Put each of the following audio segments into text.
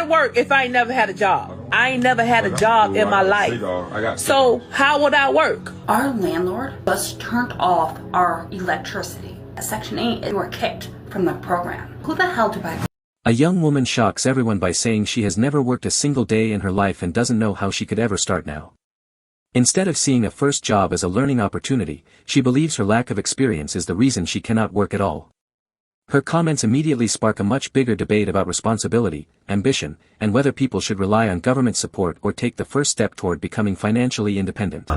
work if I ain't never had a job? I ain't never had a job in my life. So how would I work? Our landlord just turned off our electricity. Section 8, you were kicked from the program. Who the hell do I... A young woman shocks everyone by saying she has never worked a single day in her life and doesn't know how she could ever start now. Instead of seeing a first job as a learning opportunity, she believes her lack of experience is the reason she cannot work at all. Her comments immediately spark a much bigger debate about responsibility, ambition, and whether people should rely on government support or take the first step toward becoming financially independent.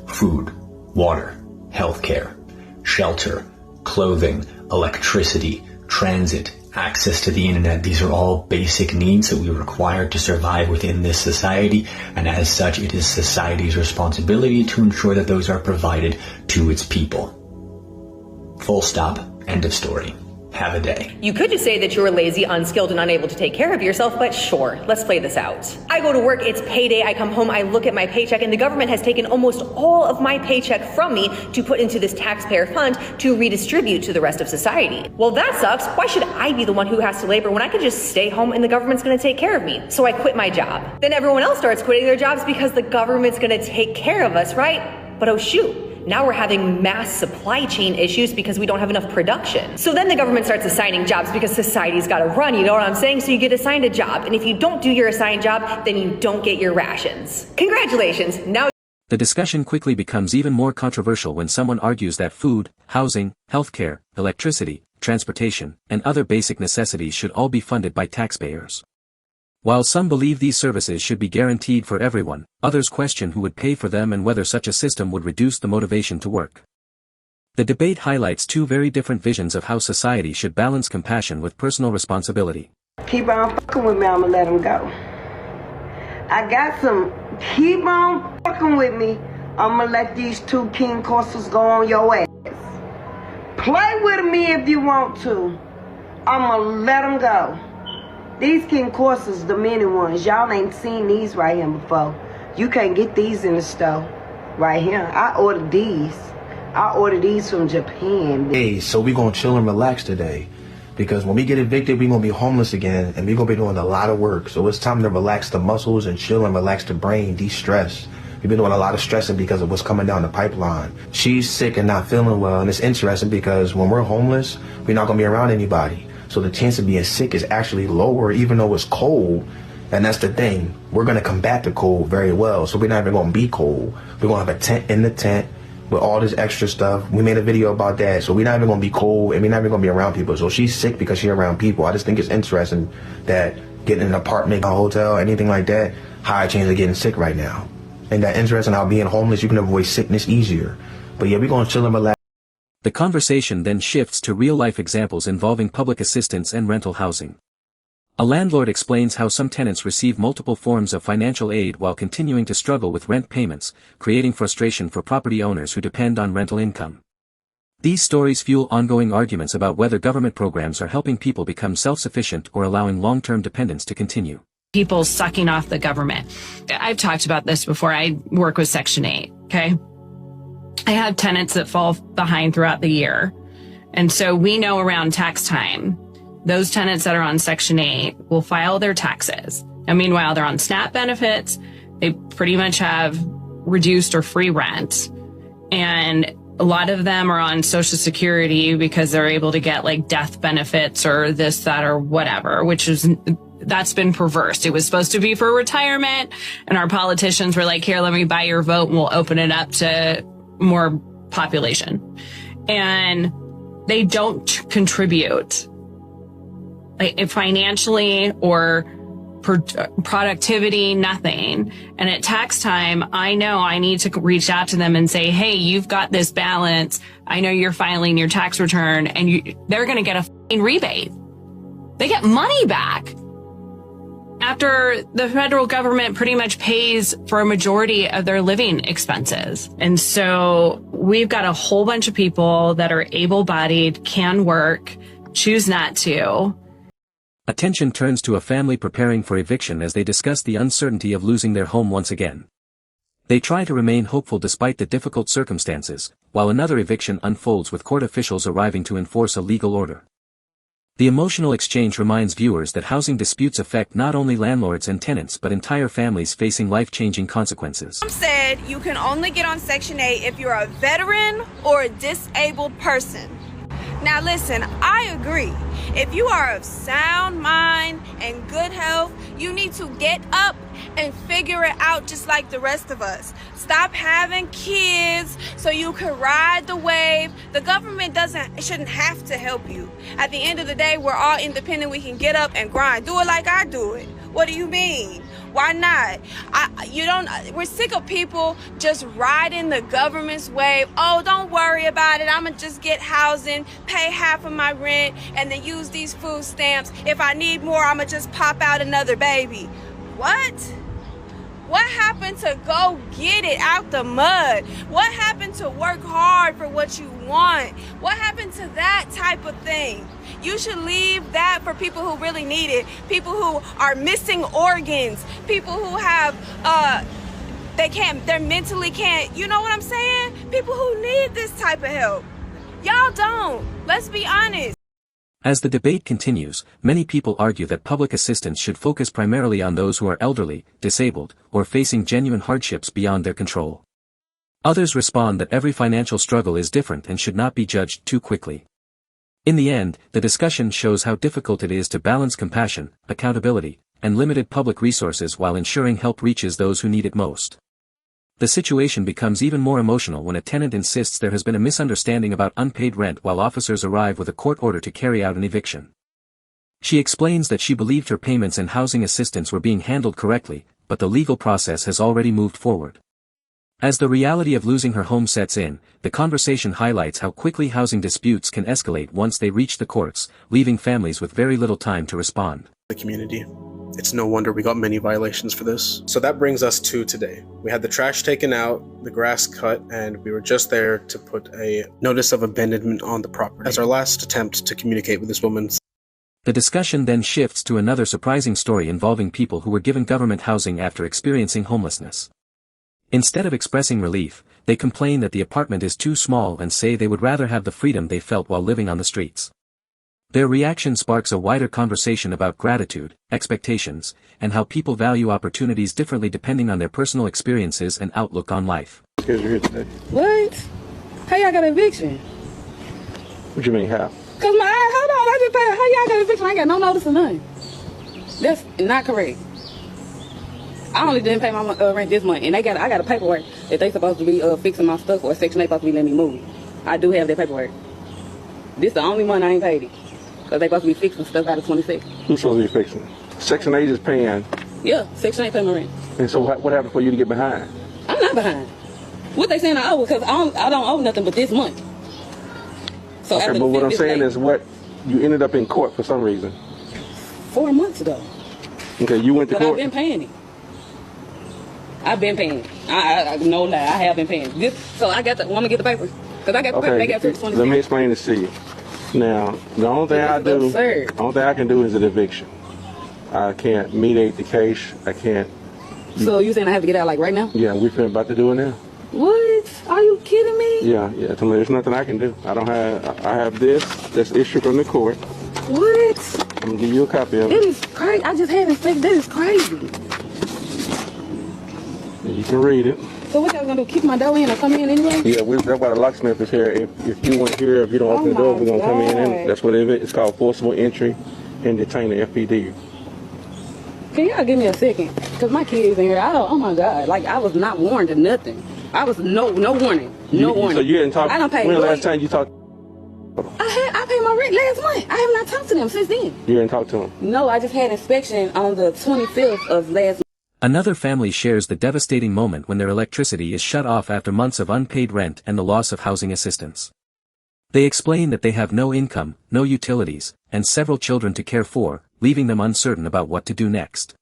Food, water, healthcare, shelter, clothing, electricity, transit, access to the internet. These are all basic needs that we require to survive within this society, and as such it is society's responsibility to ensure that those are provided to its people. Full stop. End of story. Have a day. You could just say that you're lazy, unskilled, and unable to take care of yourself, but sure, let's play this out. I go to work, it's payday, I come home, I look at my paycheck, and the government has taken almost all of my paycheck from me to put into this taxpayer fund to redistribute to the rest of society. Well, that sucks. Why should I be the one who has to labor when I could just stay home and the government's gonna take care of me? So I quit my job. Then everyone else starts quitting their jobs because the government's gonna take care of us, right? But oh shoot. Now we're having mass supply chain issues because we don't have enough production. So then the government starts assigning jobs because society's gotta run, you know what I'm saying? So you get assigned a job, and if you don't do your assigned job, then you don't get your rations. Congratulations, now... The discussion quickly becomes even more controversial when someone argues that food, housing, healthcare, electricity, transportation, and other basic necessities should all be funded by taxpayers. While some believe these services should be guaranteed for everyone, others question who would pay for them and whether such a system would reduce the motivation to work. The debate highlights two very different visions of how society should balance compassion with personal responsibility. Keep on fucking with me, I'ma let him go. I got some, keep on fucking with me, I'ma let these two king courses go on your ass. Play with me if you want to, I'ma let them go. These king courses, the mini ones, y'all ain't seen these right here before. You can't get these in the store right here. I ordered these. I ordered these from Japan. Hey, so we gonna chill and relax today. Because when we get evicted, we gonna be homeless again, and we gonna be doing a lot of work. So it's time to relax the muscles and chill and relax the brain, de-stress. We've been doing a lot of stressing because of what's coming down the pipeline. She's sick and not feeling well, and it's interesting because when we're homeless, we're not gonna be around anybody. So the chance of being sick is actually lower even though it's cold. And that's the thing. We're going to combat the cold very well. So we're not even going to be cold. We're going to have a tent in the tent with all this extra stuff. We made a video about that. So we're not even going to be cold and we're not even going to be around people. So she's sick because she's around people. I just think it's interesting that getting an apartment, a hotel, anything like that, high chance of getting sick right now. And that interesting how being homeless, you can avoid sickness easier. But yeah, we're going to chill and relax. The conversation then shifts to real-life examples involving public assistance and rental housing. A landlord explains how some tenants receive multiple forms of financial aid while continuing to struggle with rent payments, creating frustration for property owners who depend on rental income. These stories fuel ongoing arguments about whether government programs are helping people become self-sufficient or allowing long-term dependence to continue. People sucking off the government. I've talked about this before. I work with Section 8, okay? I have tenants that fall behind throughout the year. And so we know around tax time, those tenants that are on Section 8 will file their taxes. And meanwhile, they're on SNAP benefits. They pretty much have reduced or free rent. And a lot of them are on Social Security because they're able to get like death benefits or this, that, or whatever, that's been perverse. It was supposed to be for retirement. And our politicians were like, here, let me buy your vote and we'll open it up to more population. And they don't contribute like financially or productivity, nothing. And at tax time, I know I need to reach out to them and say, hey, you've got this balance. I know you're filing your tax return, and they're going to get a rebate. They get money back after the federal government pretty much pays for a majority of their living expenses. And so we've got a whole bunch of people that are able-bodied, can work, choose not to. Attention turns to a family preparing for eviction as they discuss the uncertainty of losing their home once again. They try to remain hopeful despite the difficult circumstances, while another eviction unfolds with court officials arriving to enforce a legal order. The emotional exchange reminds viewers that housing disputes affect not only landlords and tenants but entire families facing life-changing consequences. Said you can only get on Section 8 if you're a veteran or a disabled person. Now listen, I agree. If you are of sound mind and good health, you need to get up and figure it out just like the rest of us. Stop having kids so you can ride the wave. The government shouldn't have to help you. At the end of the day, we're all independent. We can get up and grind. Do it like I do it. What do you mean? Why not? We're sick of people just riding the government's wave. Oh, don't worry about it. I'ma just get housing, pay half of my rent, and then use these food stamps. If I need more, I'ma just pop out another baby. What? What happened to go get it out the mud? What happened to work hard for what you want? What happened to that type of thing? You should leave that for people who really need it. People who are missing organs. People who have, they mentally can't, you know what I'm saying? People who need this type of help. Y'all don't. Let's be honest. As the debate continues, many people argue that public assistance should focus primarily on those who are elderly, disabled, or facing genuine hardships beyond their control. Others respond that every financial struggle is different and should not be judged too quickly. In the end, the discussion shows how difficult it is to balance compassion, accountability, and limited public resources while ensuring help reaches those who need it most. The situation becomes even more emotional when a tenant insists there has been a misunderstanding about unpaid rent while officers arrive with a court order to carry out an eviction. She explains that she believed her payments and housing assistance were being handled correctly, but the legal process has already moved forward. As the reality of losing her home sets in, the conversation highlights how quickly housing disputes can escalate once they reach the courts, leaving families with very little time to respond. The community. It's no wonder we got many violations for this. So that brings us to today. We had the trash taken out, the grass cut, and we were just there to put a notice of abandonment on the property as our last attempt to communicate with this woman. The discussion then shifts to another surprising story involving people who were given government housing after experiencing homelessness. Instead of expressing relief, they complain that the apartment is too small and say they would rather have the freedom they felt while living on the streets. Their reaction sparks a wider conversation about gratitude, expectations, and how people value opportunities differently depending on their personal experiences and outlook on life. Because you're here today. What? How y'all got an eviction? What you mean, how? Cause hold on, I just paid. How y'all got an eviction? I ain't got no notice or nothing. That's not correct. I only didn't pay my rent this month, and I got a paperwork that they supposed to be fixing my stuff, or Section 8 supposed to be letting me move. I do have that paperwork. This the only month I ain't paid it. Because they supposed to be fixing stuff out of 26. Who's supposed to be fixing? Section 8 is paying. Yeah, Section 8 paying my rent. And so what happened for you to get behind? I'm not behind. What they saying I owe, because I don't owe nothing but this month. So okay, but what I'm saying is what you ended up in court for some reason. 4 months ago. Okay, you went to court. I've been paying it. I've been paying it. I no lie, I have been paying it. So I got want to get the paper? Because I got the paper. They got 26. Let me explain this to you. Now, the only thing I can do is an eviction. I can't mediate the case. I can't. So you saying I have to get out like right now? Yeah, we're about to do it now. What? Are you kidding me? Yeah. There's nothing I can do. I have this issued from the court. What? I'm gonna give you a copy of it. It is crazy. I just had it fixed. That is crazy. You can read it. So what y'all gonna do? Kick my door in or come in anyway? Yeah, that's why the locksmith is here. If you weren't here, if you don't open the door, we're gonna come in. And that's what it is. It's called forcible entry and detain the FPD. Can y'all give me a second? Cause my kids in here. Oh my God! Like I was not warned or nothing. I was no warning. No warning. So you didn't talk. I don't pay. When the last time you talked? I paid my rent last month. I have not talked to them since then. You didn't talk to them? No, I just had inspection on the 25th of last month. Another family shares the devastating moment when their electricity is shut off after months of unpaid rent and the loss of housing assistance. They explain that they have no income, no utilities, and several children to care for, leaving them uncertain about what to do next.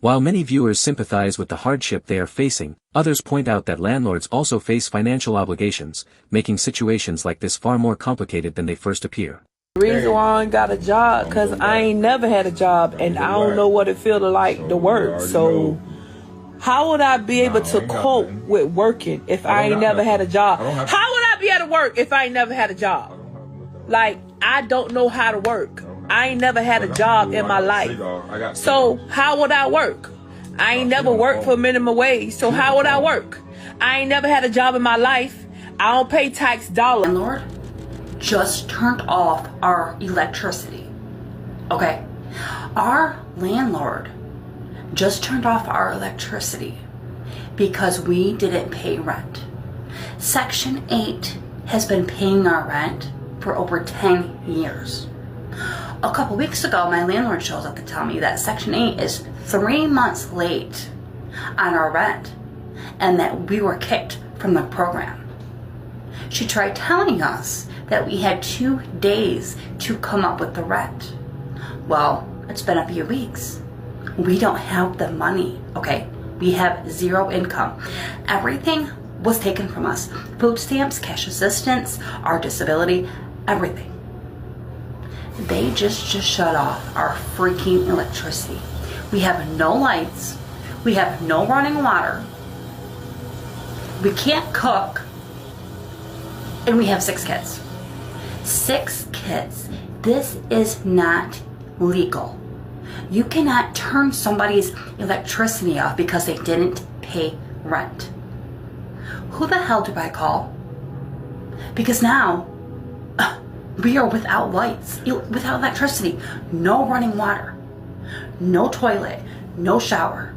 While many viewers sympathize with the hardship they are facing, others point out that landlords also face financial obligations, making situations like this far more complicated than they first appear. The reason why I ain't got a job, because I ain't never had a job, and I don't know what it feels like to work. So how would I be able to cope with working if I ain't never had a job? How would I be able to work if I ain't never had a job? Like, I don't know how to work. I ain't never had a job in my life. So how would I work? I ain't never worked for minimum wage. So how would I work? I ain't never had a job in my life. I don't pay tax dollars. Landlord just turned off our electricity. Okay? Our landlord just turned off our electricity because we didn't pay rent. Section 8 has been paying our rent for over 10 years. A couple weeks ago, my landlord shows up to tell me that Section 8 is 3 months late on our rent and that we were kicked from the program. She tried telling us that we had 2 days to come up with the rent. Well, it's been a few weeks. We don't have the money, okay? We have zero income. Everything was taken from us. Food stamps, cash assistance, our disability, everything. They just shut off our freaking electricity. We have no lights. We have no running water. We can't cook. And we have 6 kids. 6 kids. This is not legal. You cannot turn somebody's electricity off because they didn't pay rent. Who the hell do I call? Because now we are without lights, without electricity, no running water, no toilet, no shower.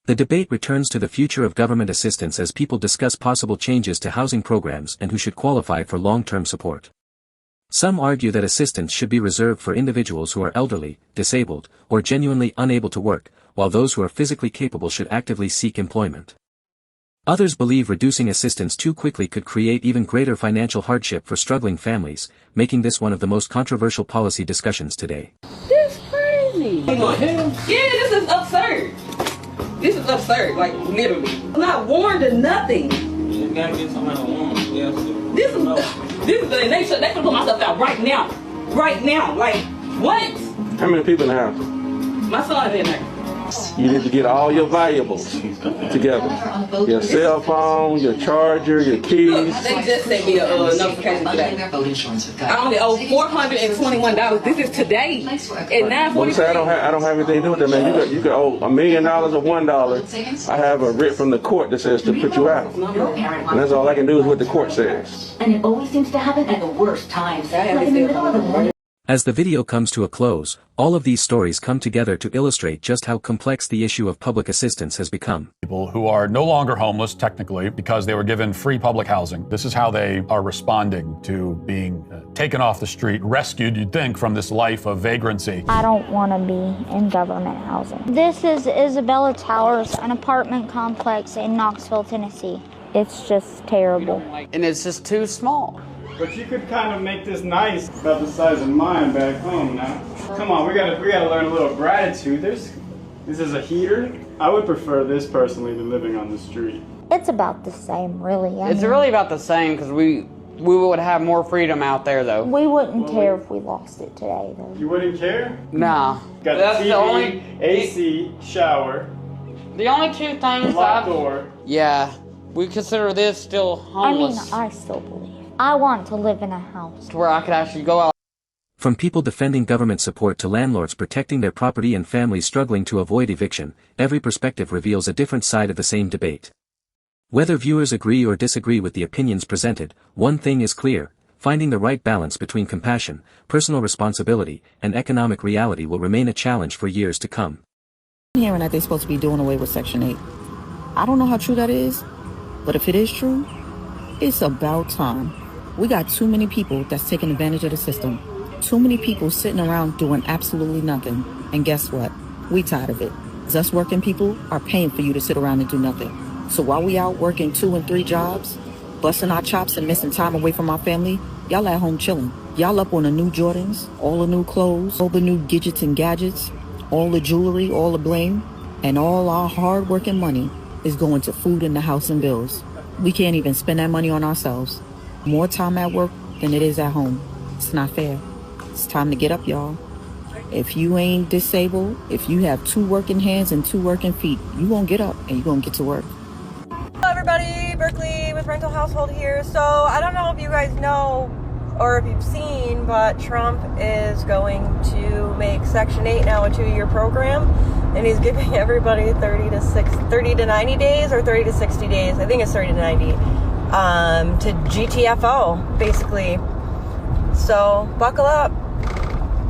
The debate returns to the future of government assistance as people discuss possible changes to housing programs and who should qualify for long-term support. Some argue that assistance should be reserved for individuals who are elderly, disabled, or genuinely unable to work, while those who are physically capable should actively seek employment. Others believe reducing assistance too quickly could create even greater financial hardship for struggling families, making this one of the most controversial policy discussions today. This crazy. Yeah, this is absurd. This is absurd, like literally. I'm not warned of nothing. You gotta get somebody to warn. This is they can put myself out right now. Right now. Like, what? How many people in the house? My son is in there. You need to get all your valuables together. Your cell phone, your charger, your keys. Look, they just sent me a notification today. I only owe $421. This is today at 9:40. Say I don't have anything to do with that, man. You could owe $1 million or $1. I have a writ from the court that says to put you out. And that's all I can do is what the court says. And it always seems to happen at the worst times. Like in the middle of the morning. As the video comes to a close, all of these stories come together to illustrate just how complex the issue of public assistance has become. People who are no longer homeless, technically, because they were given free public housing. This is how they are responding to being taken off the street, rescued, you'd think, from this life of vagrancy. I don't want to be in government housing. This is Isabella Towers, an apartment complex in Knoxville, Tennessee. It's just terrible. And it's just too small. But you could kind of make this nice, about the size of mine back home now. Come on, we gotta learn a little gratitude. This is a heater. I would prefer this personally than living on the street. It's about the same, really. It's really about the same because we would have more freedom out there, though. We wouldn't care if we lost it today, though. You wouldn't care? Nah. Got That's the TV, the only AC, shower. The only 2 things locked door. Yeah, we consider this still homeless. I still believe. I want to live in a house where I could actually go out. From people defending government support to landlords protecting their property and families struggling to avoid eviction, every perspective reveals a different side of the same debate. Whether viewers agree or disagree with the opinions presented, one thing is clear: finding the right balance between compassion, personal responsibility, and economic reality will remain a challenge for years to come. I'm hearing that they're supposed to be doing away with Section 8. I don't know how true that is, but if it is true, it's about time. We got too many people that's taking advantage of the system. Too many people sitting around doing absolutely nothing. And guess what? We tired of it. Us working people are paying for you to sit around and do nothing. So while we out working 2 and 3 jobs, busting our chops and missing time away from our family, y'all at home chilling. Y'all up on the new Jordans, all the new clothes, all the new gadgets and gadgets, all the jewelry, all the bling, and all our hard-working money is going to food in the house and bills. We can't even spend that money on ourselves. More time at work than it is at home. It's not fair. It's time to get up, y'all. If you ain't disabled, if you have 2 working hands and 2 working feet, you gonna get up and you gonna get to work. Hello everybody, Berkeley with Rental Household here. So I don't know if you guys know or if you've seen, but Trump is going to make Section 8 now a 2-year program, and he's giving everybody 30 to 90 days or 30 to 60 days. I think it's 30 to 90 to GTFO, basically. So buckle up.